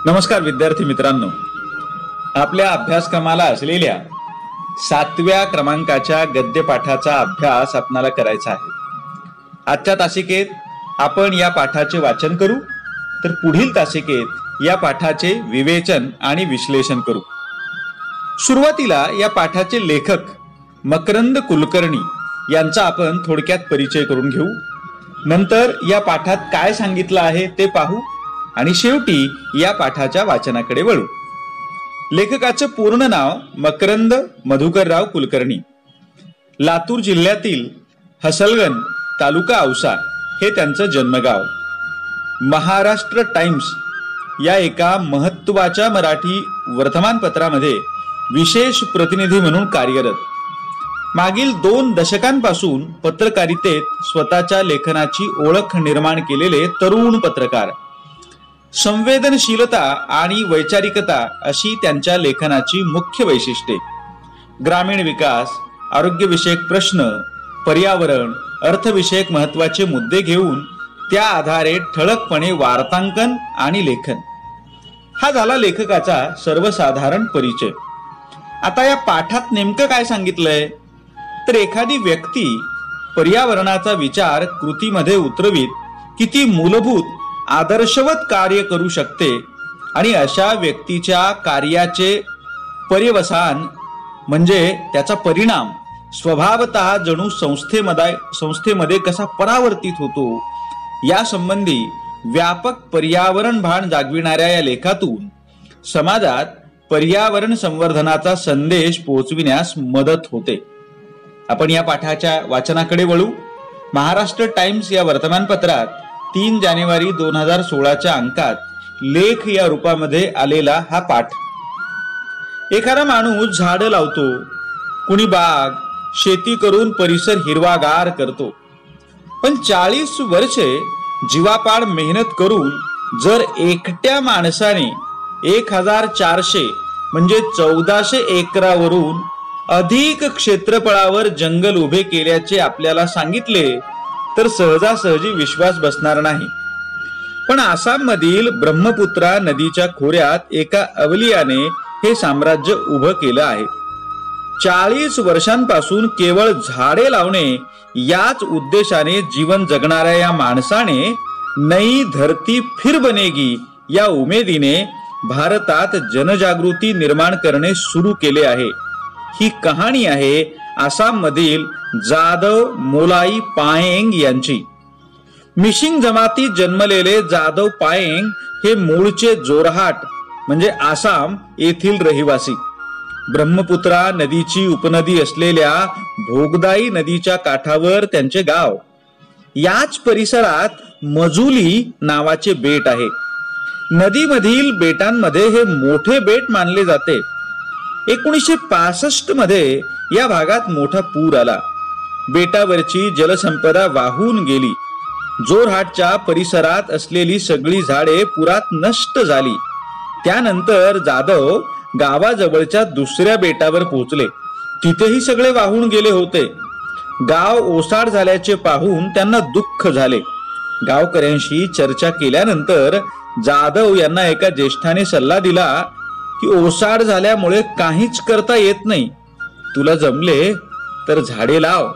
नमस्कार विद्यार्थी मित्रांनो, आपल्या अभ्यासक्रमाला असलेल्या 7व्या क्रमांकाच्या गद्यपाठाचा अभ्यास आपणाला करायचा आहे। आजच्या तासिकेत आपण या पाठाचे वाचन करू, तर पुढील तासिकेत या पाठाचे विवेचन आणि विश्लेषण करू। सुरुवातीला या पाठाचे लेखक मकरंद कुलकर्णी यांचा आपण थोडक्यात परिचय करून घेऊ। नंतर या पाठात काय सांगितलं आहे ते पाहू आणि शेवटी या पाठाच्या वाचनाकडे वळू। लेखकाचे पूर्ण नाव मकरंद मधुकरराव कुलकर्णी, लातूर जिल्ह्यातील हसलगण तालुका औसा हे त्यांचं जन्मगाव। महाराष्ट्र टाइम्स या एका महत्त्वाच्या मराठी वर्तमानपत्रामध्ये विशेष प्रतिनिधी म्हणून कार्यरत। मागील 2 दशकांपासून पत्रकारितेत स्वतःच्या लेखनाची ओळख निर्माण केलेले तरुण पत्रकार। संवेदनशीलता आणि वैचारिकता अशी त्यांच्या लेखनाची मुख्य वैशिष्ट्ये। ग्रामीण विकास, आरोग्यविषयक प्रश्न, पर्यावरण, अर्थविषयक महत्त्वाचे मुद्दे घेऊन त्या आधारे ठळकपणे वार्तांकन आणि लेखन। हा झाला लेखकाचा सर्वसाधारण परिचय। आता या पाठात नेमकं काय सांगितलंय, तर एखादी व्यक्ती पर्यावरणाचा विचार कृतीमध्ये उतरवीत किती मूलभूत आदर्शवत कार्य करू शकते आणि अशा व्यक्तीच्या कार्याचे पर्यवसान म्हणजे त्याचा परिणाम स्वभावतः जणू संस्थेमध्ये कसा परावर्तित होतो या संबंधी व्यापक पर्यावरण भान जागविणाऱ्या या लेखातून समाजात पर्यावरण संवर्धनाचा संदेश पोहोचविण्यास मदत होते। आपण या पाठाच्या वाचनाकडे वळू। महाराष्ट्र टाइम्स या वर्तमानपत्रात 3 जानेवारी 2016च्या अंकात लेख या रूपामध्ये आलेला हा पाठ। एखादा माणूस झाडं लावतो, कुणी बाग शेती करून परिसर हिरवागार करतो, पण 40 वर्षे जीवापाड मेहनत करून जर एकट्या माणसाने 1400 म्हणजे 1400 एकरावरून अधिक क्षेत्रफळावर जंगल उभे केल्याचे आपल्याला सांगितले तर सहजासहजी विश्वास बसणार नाही। पण आसाम मधील ब्रह्मपुत्रा नदीच्या खोऱ्यात एका अवलियाने हे साम्राज्य उभं केलं आहे। 40 वर्षांपासून केवळ झाडे लावणे याच उद्देशाने जीवन जगणाऱ्या या माणसाने नई धरती फिर बनेगी या उमेदीने भारतात जनजागृती निर्माण करणे सुरू केले आहे। ही कहाणी आहे आसाम मधील जादव मोलाई पायेंग यांची। मिशिंग जमातीत जन्मलेले जादव पायेंग हे मूळचे जोरहाट म्हणजे आसाम येथील रहिवासी। ब्रह्मपुत्रा नदीची उपनदी असलेल्या भोगदाई नदीच्या काठावर त्यांचे गाव। याच परिसरात मजुली नावाचे बेट आहे। नदीमधील बेटांमध्ये हे मोठे बेट मानले जाते। 1965 मध्ये या भागात मोठा पूर आला। बेटावरची जलसंपदा वाहून गेली। जोरहाटच्या परिसरात असलेली सगळी झाडे पुरात नष्ट झाली। त्यानंतर जाधव गावाजवळच्या दुसऱ्या बेटावर पोहोचले, तिथेही सगळे वाहून गेले होते। गाव ओसाड झाल्याचे पाहून त्यांना दुःख झाले। गावकऱ्यांशी चर्चा केल्यानंतर जाधव यांना एका ज्येष्ठाने सल्ला दिला की ओसाड झाल्यामुळे काहीच करता येत नाही, तुला जमले तर झाडे लाव।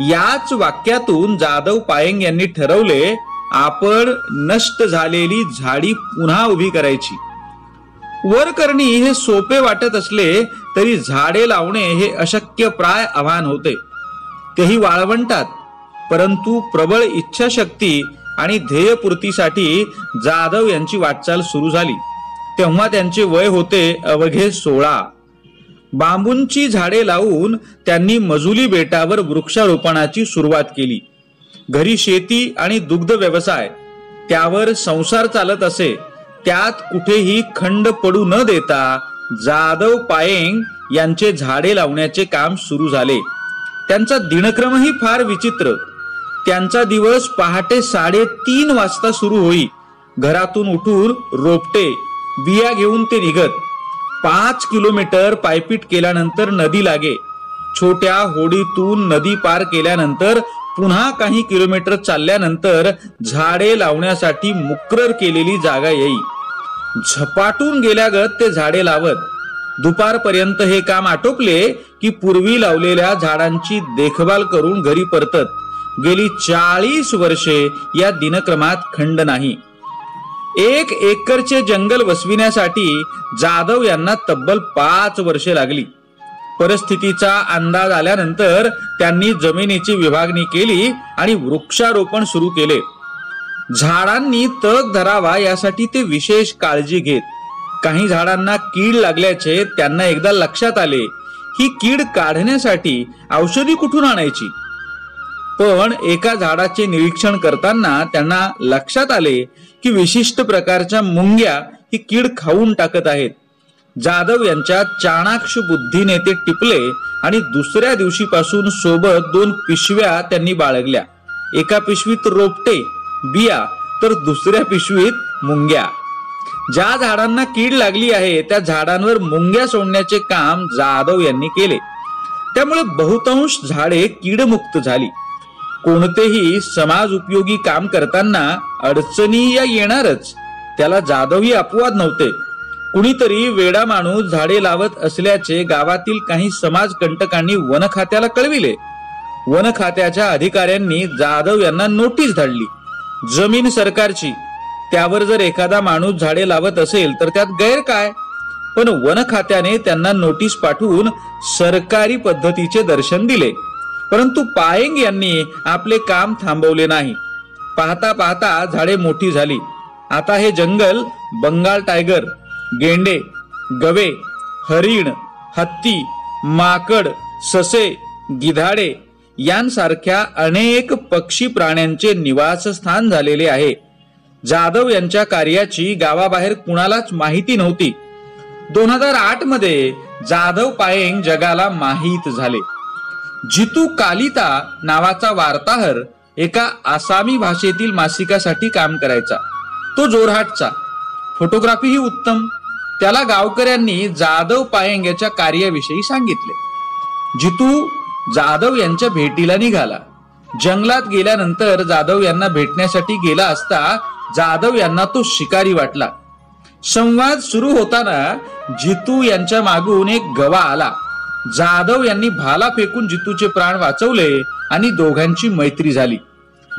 याच वाक्यातून जाधव पायेंग यांनी ठरवले आपण नष्ट झालेली झाडी पुन्हा उभी करायची। वर करणे हे सोपे वाटत असले तरी झाडे लावणे हे अशक्यप्राय आव्हान होते, तेही वाळवंटात। परंतु प्रबळ इच्छाशक्ती आणि ध्येयपूर्तीसाठी जाधव यांची वाटचाल सुरू झाली। तेव्हा त्यांचे वय होते अवघे 16। बांबूंची झाडे लावून त्यांनी मजुली बेटावर वृक्षारोपणाची सुरुवात केली। घरी शेती आणि दुग्ध व्यवसाय, त्यावर संसार चालत असे। त्यात कुठेही खंड पडू न देता जाधव पायेंग यांचे झाडे लावण्याचे काम सुरू झाले। त्यांचा दिनक्रमही फार विचित्र। त्यांचा दिवस पहाटे 3:30 वाजता सुरू होई। घरातून उठून रोपटे बिया घेऊन ते निघत। 5 किलोमीटर पायपीट केल्यानंतर नदी लागे। छोट्या होडीतून नदी पार केल्यानंतर पुन्हा काही किलोमीटर चालल्यानंतर झाडे लावण्यासाठी मुक्करर केलेली जागा येई। झपाटून गेल्यागत ते झाडे लावत. दुपारपर्यंत हे काम आटोपले की पूर्वी लावलेल्या झाडांची देखभाल करून घरी परतत. गेली 40 वर्षे या दिनक्रमात खंड नाही. 1 एकरचे जंगल वसविण्यासाठी जाधव यांना तब्बल 5 वर्षे लागली. परिस्थितीचा अंदाज आल्यानंतर त्यांनी जमिनीची विभागणी केली आणि वृक्षारोपण सुरू केले. झाडांनी तग धरावा यासाठी ते विशेष काळजी घेत. काही झाडांना कीड लागल्याचे त्यांना एकदा लक्षात आले. ही कीड काढण्यासाठी औषधी कुठून आणायची? पण एका झाडाचे निरीक्षण करताना त्यांना लक्षात आले की विशिष्ट प्रकारच्या मुंग्या ही कीड खाऊन टाकत आहेत. जाधव यांच्या चाणाक्ष बुद्धीने ते टिपले आणि दुसऱ्या दिवशीपासून सोबत 2 पिशव्या त्यांनी बाळगल्या. एका पिशवीत रोपटे बिया तर दुसऱ्या पिशवीत मुंग्या. ज्या झाडांना कीड लागली आहे त्या झाडांवर मुंग्या सोडण्याचे काम जाधव यांनी केले. त्यामुळे बहुतांश झाडे कीडमुक्त झाली. कोणतेही समाज उपयोगी काम करताना अडचणी या येणारच, त्याला जाधवही अपवाद नव्हते. कुणीतरी वेडा माणूस झाडे लावत असल्याचे गावातील काही समाज कंटकांनी वन खात्याला कळविले. वन खात्याच्या अधिकाऱ्यांनी जाधव यांना नोटीस धाडली. जमीन सरकारची, त्यावर जर एखादा माणूस झाडे लावत असेल तर त्यात गैर काय? पण वन खात्याने त्यांना नोटीस पाठवून सरकारी पद्धतीचे दर्शन दिले. परंतु पायंग यांनी आपले काम थांबवले नाही. पाहता पाहता झाडे मोठी झाली. आता हे जंगल बंगाल टायगर, गेंडे, गवे, हरिण, हत्ती, माकड, ससे, गिधाडे यांसारख्या अनेक पक्षी प्राण्यांचे निवासस्थान झालेले आहे. जाधव यांच्या कार्याची गावाबाहेर कुणालाच माहिती नव्हती. 2008 मध्ये जाधव पायेंग जगाला माहीत झाले. जितू कालिता नावाचा वार्ताहर एका आसामी भाषेतील मासिकासाठी काम करायचा. तो जोरहाटचा, फोटोग्राफी ही उत्तम. त्याला गावकऱ्यांनी जाधव पायेंग याच्या कार्याविषयी सांगितले. जितू जाधव यांच्या भेटीला निघाला. जंगलात गेल्यानंतर जाधव यांना भेटण्यासाठी गेला असता जाधव यांना तो शिकारी वाटला. संवाद सुरू होताना जितू यांच्या मागून एक गवा आला. जाधव यांनी भाला फेकून जितूचे प्राण वाचवले आणि दोघांची मैत्री झाली.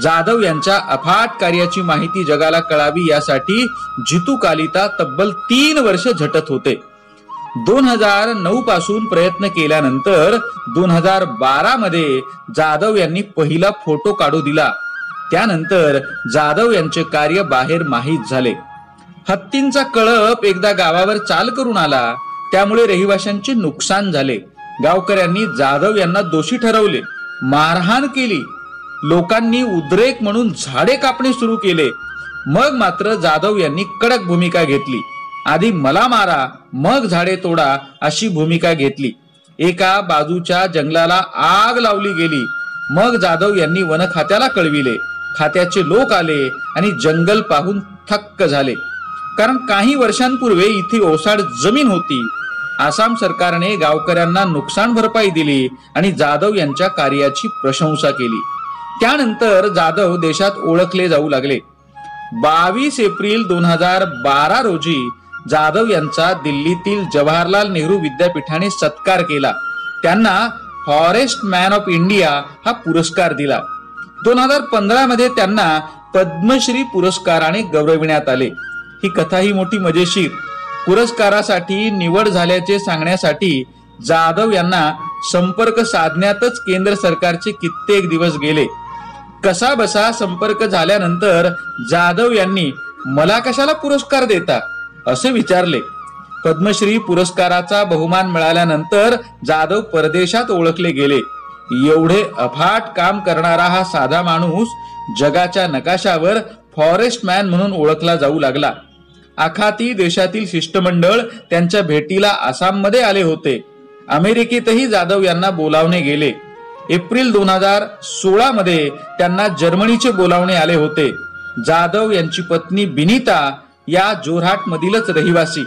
जाधव यांच्या अफाट कार्याची माहिती जगाला कळावी यासाठी जितू कालिता तब्बल 3 वर्ष झटत होते. 2009 पासून प्रयत्न केल्यानंतर 2012 मध्ये जाधव यांनी पहिला फोटो काढू दिला. त्यानंतर जाधव यांचे कार्य बाहेर माहीत झाले. हत्तींचा कळप एकदा गावावर चाल करून आला. त्यामुळे रहिवाशांचे नुकसान झाले. गावकऱ्यांनी जाधव यांना दोषी ठरवले, मारहाण केली. लोकांनी उद्रेक म्हणून झाडे कापणे सुरू केले. मग मात्र जाधव यांनी कडक भूमिका घेतली. आधी मला मारा मग झाडे तोडा अशी भूमिका घेतली. एका बाजूच्या जंगलाला आग लावली गेली. मग जाधव यांनी वन खात्याला कळविले. खात्याचे लोक आले आणि जंगल पाहून थक्क झाले. कारण काही वर्षांपूर्वी इथे ओसाड जमीन होती. आसाम सरकारने गावकऱ्यांना नुकसान भरपाई दिली आणि जाधव यांच्या कार्याची प्रशंसा केली. त्यानंतर जाधव देशात ओळखले जाऊ लागले. 22 एप्रिल 2012 रोजी जाधव यांचा दिल्लीतील जवाहरलाल नेहरू विद्यापीठाने सत्कार केला. त्यांना फॉरेस्ट मॅन ऑफ इंडिया हा पुरस्कार दिला. 2015 मध्ये त्यांना पद्मश्री पुरस्काराने गौरविण्यात आले. ही कथा ही मोठी मजेशीर. पुरस्कारासाठी निवड झाल्याचे सांगण्यासाठी जाधव यांना संपर्क साधण्यातच केंद्र सरकारचे कित्येक दिवस गेले. कसा बसा संपर्क झाल्यानंतर जाधव यांनी मला कशाला पुरस्कार देता असे विचारले. पद्मश्री पुरस्काराचा बहुमान मिळाल्यानंतर जाधव परदेशात ओळखले गेले. एवढे अफाट काम करणारा हा साधा माणूस जगाच्या नकाशावर फॉरेस्ट मॅन म्हणून ओळखला जाऊ लागला. आखाती देशातील शिष्टमंडळ त्यांच्या भेटीला आसाममध्ये आले होते. अमेरिकेतही जाधव यांना बोलावणे गेले. एप्रिल 2016 मध्ये त्यांना जर्मनीचे बोलावणे आले होते. जाधव यांची पत्नी बिनीता या जोरहाट मधीलच रहिवासी.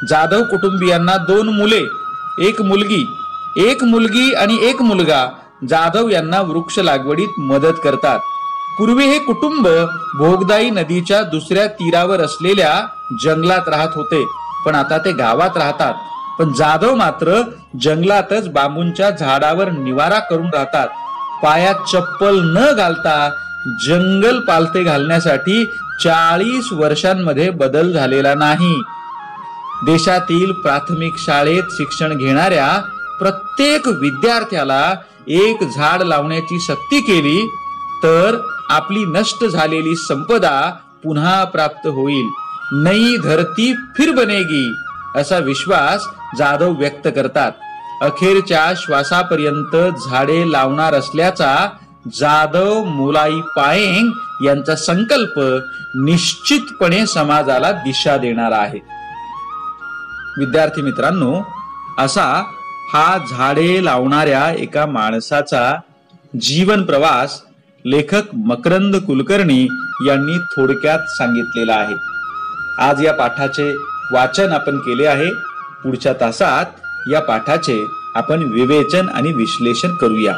जाधव कुटुंबियांना 2 मुले, 1 मुलगी आणि 1 मुलगा जाधव यांना वृक्ष लागवडीत मदत करतात. पूर्वी हे कुटुंब भोगदाई नदीच्या दुसऱ्या तीरावर असलेल्या जंगलात राहत होते, पण आता ते गावात राहतात. पण जाधव मात्र जंगलातच बांबूंच्या झाडावर निवारा करून राहतात. पायात चप्पल न घालता जंगल पालथे घालण्यासाठी 40 वर्षांमध्ये बदल झालेला नाही. देशातील प्राथमिक शाळेत शिक्षण घेणाऱ्या प्रत्येक विद्यार्थ्याला एक झाड लावण्याची सक्ती केली तर आपली नष्ट झालेली संपदा पुन्हा प्राप्त होईल. नई धरती फिर बनेगी असा विश्वास जाधव व्यक्त करतात. अखेरच्या श्वासापर्यंत झाडे लावणार असल्याचा जाधव मोलाई पाएंग यांचा संकल्प निश्चितपणे समाजाला दिशा देणारा आहे. विद्यार्थी मित्रांनो, असा हा झाडे लावणाऱ्या एका माणसाचा जीवन प्रवास लेखक मकरंद कुलकर्णी यांनी थोडक्यात सांगितलेला आहे. आज या पाठाचे वाचन आपण केले आहे. पुढच्या तासात या पाठाचे आपण विवेचन आणि विश्लेषण करूया.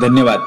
धन्यवाद.